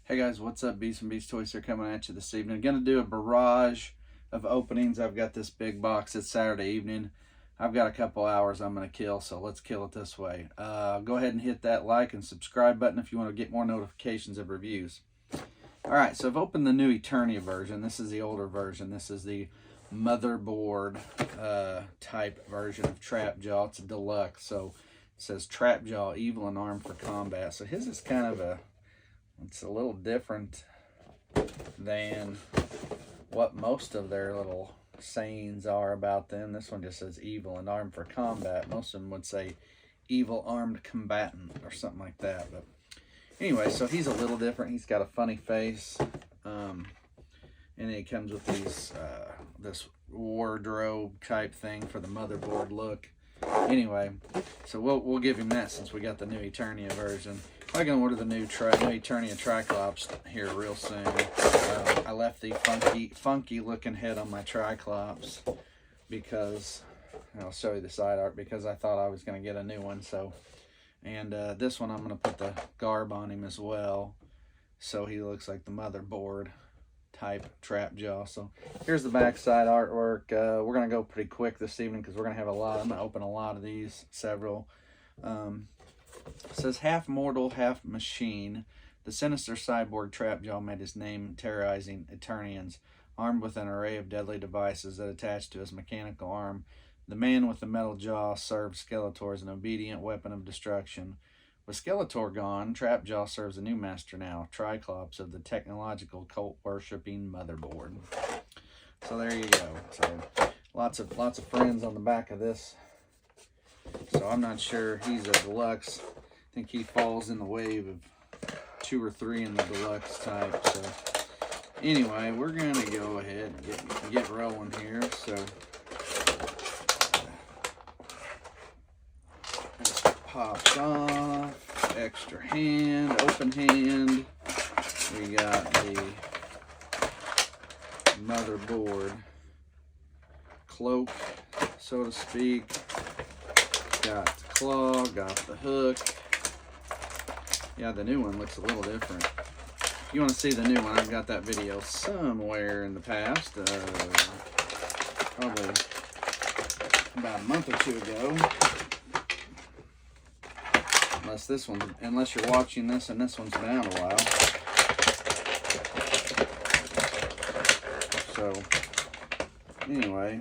Hey guys, what's up? Beast and Beast Toys here coming at you this evening. Gonna do a barrage of openings. I've got this big box. It's Saturday evening. I've got a couple hours I'm gonna kill, so let's kill it this way. Go ahead and hit that like and subscribe button if you want to get more notifications of reviews. Alright, so I've opened the new Eternia version. This is the older version. This is the motherboard type version of Trapjaw. It's a deluxe, so it says Trapjaw, evil and armed for combat. So his is kind of it's a little different than what most of their little sayings are about them. This one just says evil and armed for combat. Most of them would say evil armed combatant or something like that. But anyway, so he's a little different. He's got a funny face. And he comes with these this wardrobe type thing for the motherboard look. Anyway, so we'll give him that since we got the new Eternia version. I'm gonna order the new Eternia Triclops here real soon. I left the funky looking head on my Triclops because I'll show you the side art, because I thought I was gonna get a new one. So, and this one I'm gonna put the garb on him as well, so he looks like the motherboard type Trapjaw. So here's the backside artwork. We're gonna go pretty quick this evening because we're gonna have a lot. I'm gonna open a lot of these, several. It says half mortal, half machine. The sinister cyborg Trapjaw made his name terrorizing Eternians, armed with an array of deadly devices that attach to his mechanical arm. The man with the metal jaw served Skeletor as an obedient weapon of destruction. With Skeletor gone, Trapjaw serves a new master now, Triclops of the technological cult-worshipping motherboard. So there you go. So lots of friends on the back of this. So I'm not sure. He's a deluxe. I think he falls in the wave of 2 or 3 in the deluxe type. So anyway, we're gonna go ahead and get rolling here. So this pops off. Extra hand, open hand. We got the motherboard cloak, so to speak. Got the claw, got the hook. Yeah, the new one looks a little different. If you want to see the new one, I've got that video somewhere in the past, probably about a month or 2 ago. Unless you're watching this and this one's been out a while. So anyway,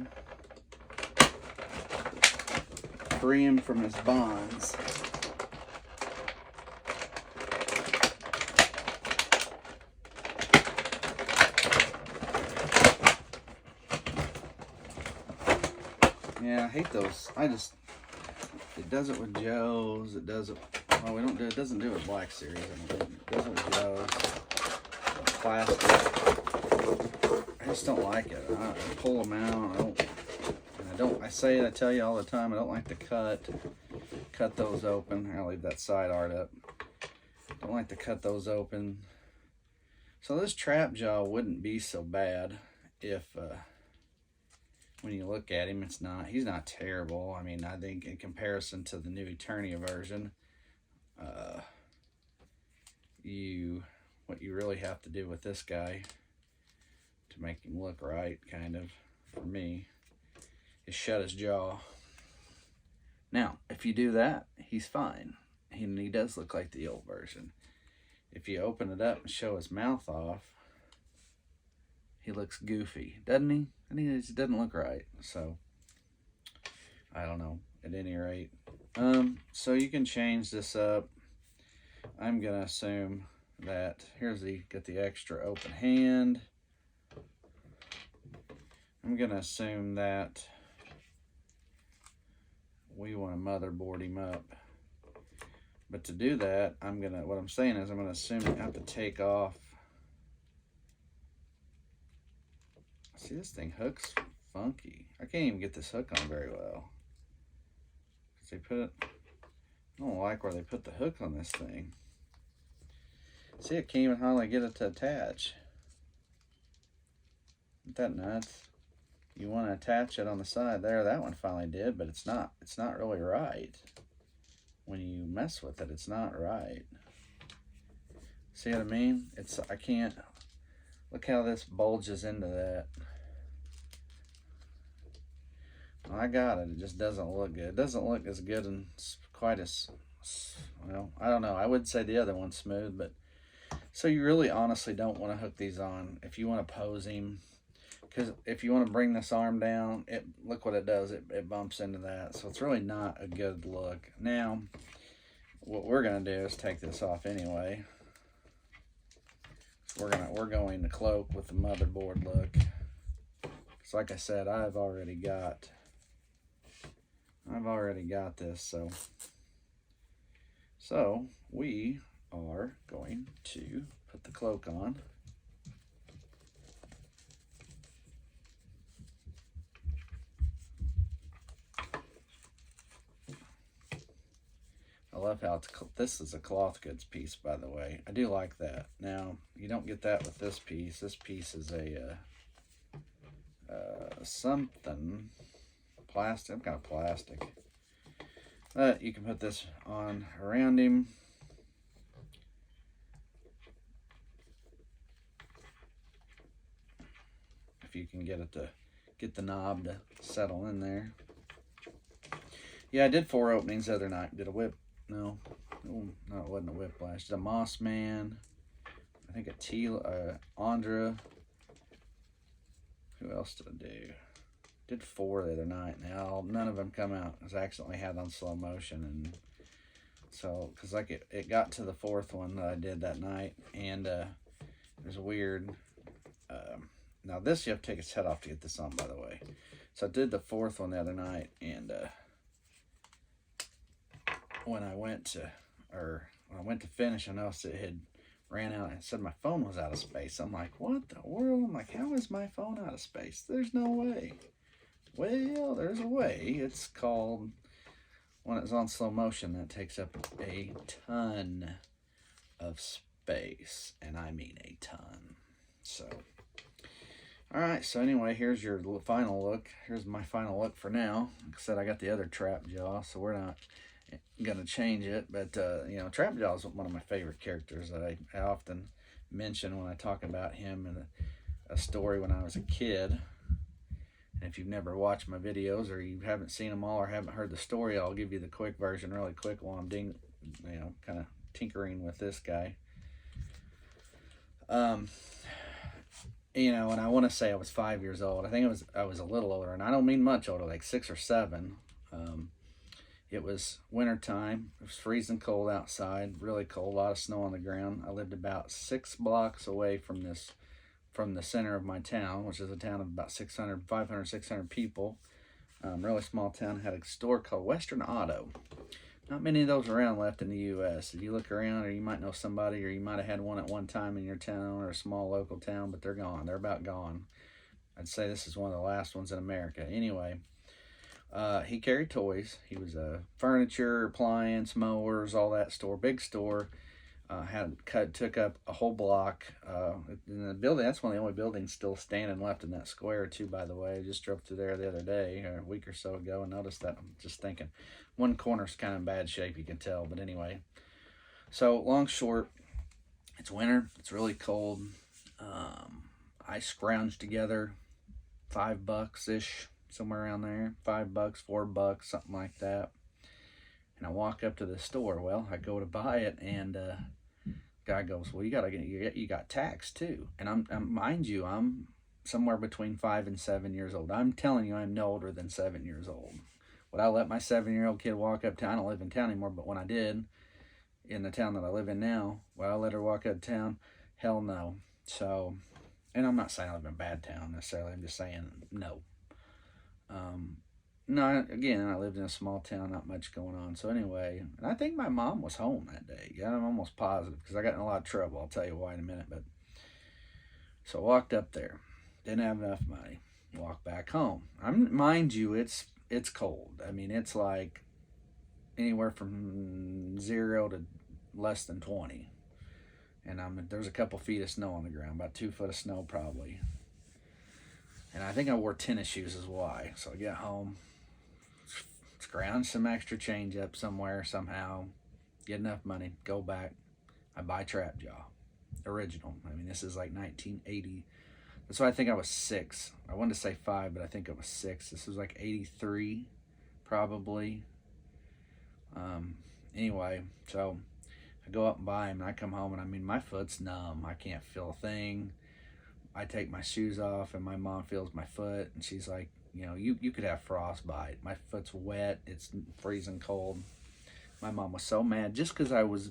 free him from his bonds. Yeah, I hate those. It does it with Joe's. It does it. Well, it doesn't do it with Black Series. It does it with Joe's. Plastic. I just don't like it. I pull them out. I tell you all the time, I don't like to cut those open. I'll leave that side art up. Don't like to cut those open. So this Trapjaw wouldn't be so bad if, when you look at him, he's not terrible. I mean, I think in comparison to the new Eternia version, what you really have to do with this guy to make him look right, kind of, for me, is shut his jaw. Now, if you do that, he's fine. And he does look like the old version. If you open it up and show his mouth off, he looks goofy, doesn't he? And he just doesn't look right. So, I don't know. At any rate. So you can change this up. I'm going to assume that, get the extra open hand. I'm going to assume that we want to motherboard him up. But to do that, what I'm saying is I'm going to assume I have to take off. See, this thing hooks funky. I can't even get this hook on very well. I don't like where they put the hook on this thing. See, I can't even hardly get it to attach. Isn't that nuts? You want to attach it on the side there. That one finally did, but it's not really right. When you mess with it, it's not right. See what I mean? I can't, look how this bulges into that. I got it. It just doesn't look good. It doesn't look as good and quite as, well, I don't know. I would say the other one's smooth, but so you really honestly don't want to hook these on if you want to pose him. Because if you want to bring this arm down, look what it does. It bumps into that. So it's really not a good look. Now, what we're going to do is take this off anyway. We're going to cloak with the motherboard look. Because like I said, I've already got this. So we are going to put the cloak on. I love how this is a cloth goods piece, by the way. I do like that. Now, you don't get that with this piece. This piece is a something plastic, some kind of plastic. But you can put this on around him. If you can get the knob to settle in there. Yeah, I did 4 openings the other night. Did a whip. No, it wasn't a whiplash. Did a Moss Man. I think a Andra. Who else did I do? Did 4 the other night. Now none of them come out. I was accidentally had on slow motion, and so because like it got to the 4th one that I did that night, and it was weird. Now this you have to take its head off to get this on, by the way. So I did the 4th one the other night, and when I went to finish, I noticed it had ran out. It said my phone was out of space. I'm like, what the world? I'm like, how is my phone out of space? There's no way. Well, there's a way. It's called, when it's on slow motion, that takes up a ton of space, and I mean a ton. So, all right. So anyway, here's your final look. Here's my final look for now. Like I said, I got the other trap jaw, so we're not gonna change it, but you know, Trapjaw is one of my favorite characters that I often mention when I talk about him in a story when I was a kid. And if you've never watched my videos or you haven't seen them all or haven't heard the story, I'll give you the quick version really quick while I'm kind of tinkering with this guy. You know, and I want to say I was 5 years old. I think I was a little older, and I don't mean much older, like 6 or 7. It was winter time. It was freezing cold outside, really cold, a lot of snow on the ground. I lived about 6 blocks away from the center of my town, which is a town of about 500, 600 people. Really small town. Had a store called Western Auto. Not many of those around left in the U.S. If you look around, or you might know somebody, or you might have had one at one time in your town or a small local town, but they're gone. They're about gone. I'd say this is one of the last ones in America. Anyway, he carried toys. He was a furniture, appliance, mowers, all that store, big store. Took up a whole block. In the building, that's one of the only buildings still standing left in that square too, by the way. I just drove through there the other day, or a week or so ago, and noticed that. I'm just thinking, one corner's kind of in bad shape, you can tell. But anyway, so long short, it's winter. It's really cold. I scrounged together $5-ish, somewhere around there. $5, $4, something like that. And I walk up to the store. Well, I go to buy it, and guy goes, "Well, you got tax too." And I'm mind you, I'm somewhere between 5 and 7 years old. I'm telling you, I'm no older than 7 years old. Would I let my 7-year-old kid walk up town? I don't live in town anymore, but when I did, in the town that I live in now, would I let her walk up town? Hell no. So, and I'm not saying I live in a bad town necessarily. I'm just saying no. No, again, I lived in a small town, not much going on. So anyway, and I think my mom was home that day. Yeah, I'm almost positive because I got in a lot of trouble. I'll tell you why in a minute. But so I walked up there, didn't have enough money. Walked back home. Mind you, it's cold. I mean, it's like anywhere from 0 to less than 20, and there's a couple feet of snow on the ground, about 2 foot of snow probably. And I think I wore tennis shoes is why. So I get home, scrounge some extra change up somewhere, somehow, get enough money, go back, I buy Trapjaw. original. I mean, this is like 1980. That's why I think I was 6. I wanted to say 5, but I think it was 6. This was like 83, probably. Anyway, so I go up and buy them, and I come home, and I mean, my foot's numb. I can't feel a thing. I take my shoes off, and my mom feels my foot, and she's like, you know, you could have frostbite. My foot's wet. It's freezing cold. My mom was so mad just because I was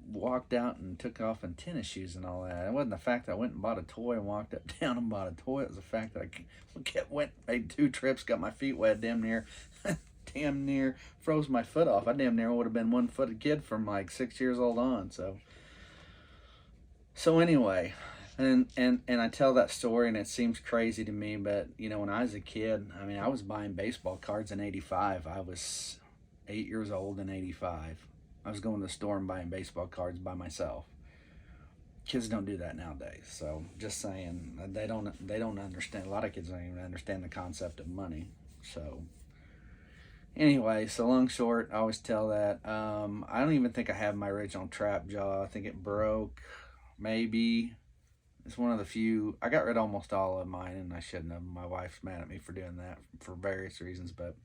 walked out and took off in tennis shoes and all that. It wasn't the fact that I went and bought a toy and walked up down and bought a toy. It was the fact that I made 2 trips, got my feet wet, damn near froze my foot off. I damn near would have been 1-footed kid from like 6 years old on. So anyway, and I tell that story, and it seems crazy to me, but you know, when I was a kid, I mean, I was buying baseball cards in '85. I was 8 years old in '85. I was going to the store and buying baseball cards by myself. Kids don't do that nowadays. So just saying, they don't understand. A lot of kids don't even understand the concept of money. So anyway, so long short, I always tell that. I don't even think I have my original trap jaw. I think it broke. Maybe. It's one of the few. I got rid of almost all of mine, and I shouldn't have. My wife's mad at me for doing that for various reasons. But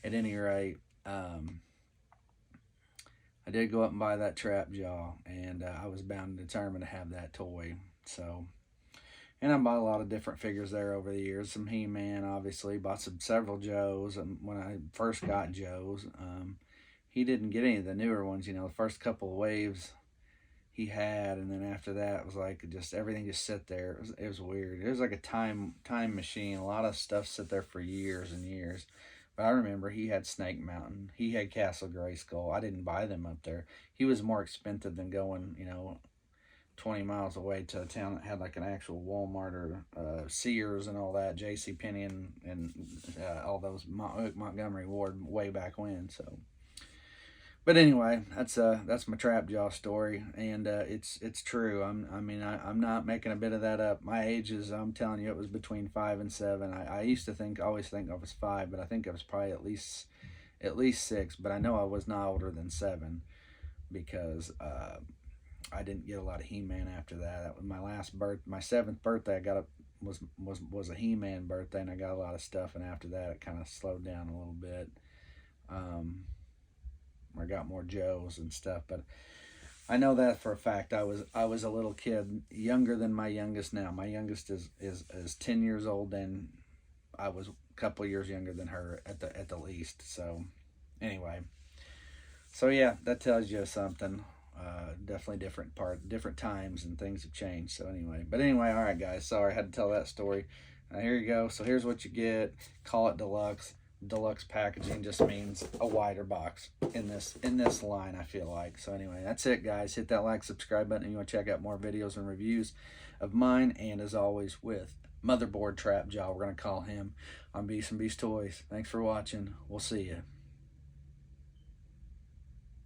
at any rate, I did go up and buy that trap jaw, and I was bound and determined to have that toy. So, and I bought a lot of different figures there over the years. Some He-Man, obviously. Bought several Joes. And when I first got Joe's, he didn't get any of the newer ones. You know, the first couple of waves he had, and then after that, it was like just everything just sit there. It was weird. It was like a time machine. A lot of stuff sit there for years and years. But I remember he had Snake Mountain. He had Castle Grayskull. I didn't buy them up there. He was more expensive than going, you know, 20 miles away to a town that had like an actual Walmart or Sears and all that, JCPenney and all those Montgomery Ward way back when. So, but anyway, that's my trap jaw story, and it's true. I'm not making a bit of that up. My age is, I'm telling you, it was between 5 and 7. I used to always think I was 5, but I think I was probably at least 6. But I know I was not older than 7 because I didn't get a lot of He-Man after that. That was my 7th birthday. I got was a He-Man birthday, and I got a lot of stuff. And after that, it kind of slowed down a little bit. I got more Joes and stuff, but I know that for a fact. I was a little kid, younger than my youngest now. My youngest is 10 years old, and I was a couple of years younger than her at the least. So anyway, so yeah, that tells you something. Definitely different times, and things have changed. So anyway, all right, guys. Sorry I had to tell that story. Here you go. So here's what you get. Call it deluxe. Deluxe packaging just means a wider box in this line, I feel like. So anyway, that's it, guys. Hit that like, subscribe button if you want to check out more videos and reviews of mine. And as always, with Motherboard Trap Jaw, we're going to call him on Beast and Beast Toys. Thanks for watching. We'll see you.